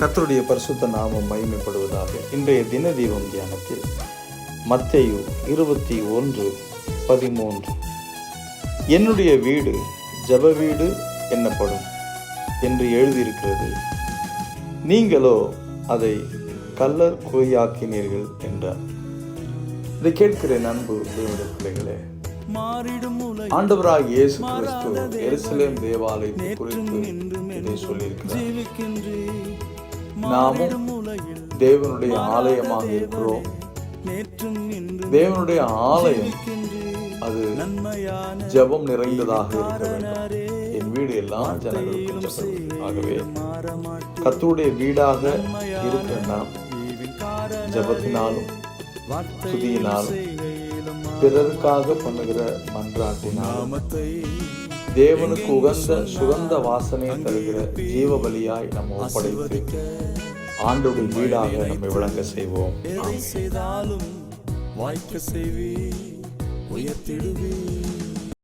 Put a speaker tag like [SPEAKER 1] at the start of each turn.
[SPEAKER 1] கர்த்தருடைய பரிசுத்த நாமம் மகிமைப்படுவதாக. இன்றைய தின தீபம் தியானத்தில் மத்தேயு 21:13 என்னுடைய வீடு ஜெப வீடு என்னப்படும் என்று எழுதியிருக்கிறது, நீங்களோ அதை கல்லர் குகையாக்கினீர்கள் என்றார். இதை கேட்கிறேன் அன்பு தேவனுடைய பிள்ளைகளே. ஆண்டவராகிய இயேசு கிறிஸ்து எருசலேம் தேவாலயத்தை குறித்து இதை சொல்லியிருக்கிறார். நாமும் தேவனுடைய ஆலயமாக இருக்கிறோம். தேவனுடைய ஆலயம் அது ஜெபம் நிறைந்ததாக இருக்க வேண்டும். என் வீடு எல்லா ஜனங்களுக்கும். ஆகவே கர்த்தருடைய வீடாக இருக்கிற நாம் ஜெபத்தினாலும் துதியினாலும் பிறருக்காக பண்ணுகிற மன்றாட்டினாலும் தேவனுக்கு உகந்த சுகந்த வாசனையை தருகிற ஜீவ பலியாய் நம்ம ஒப்படைத்து ஆண்டவருடைய வீடாக நம்மை விளங்க செய்வோம்.
[SPEAKER 2] வாய்க்க செய்வி உயர்த்திடுவே.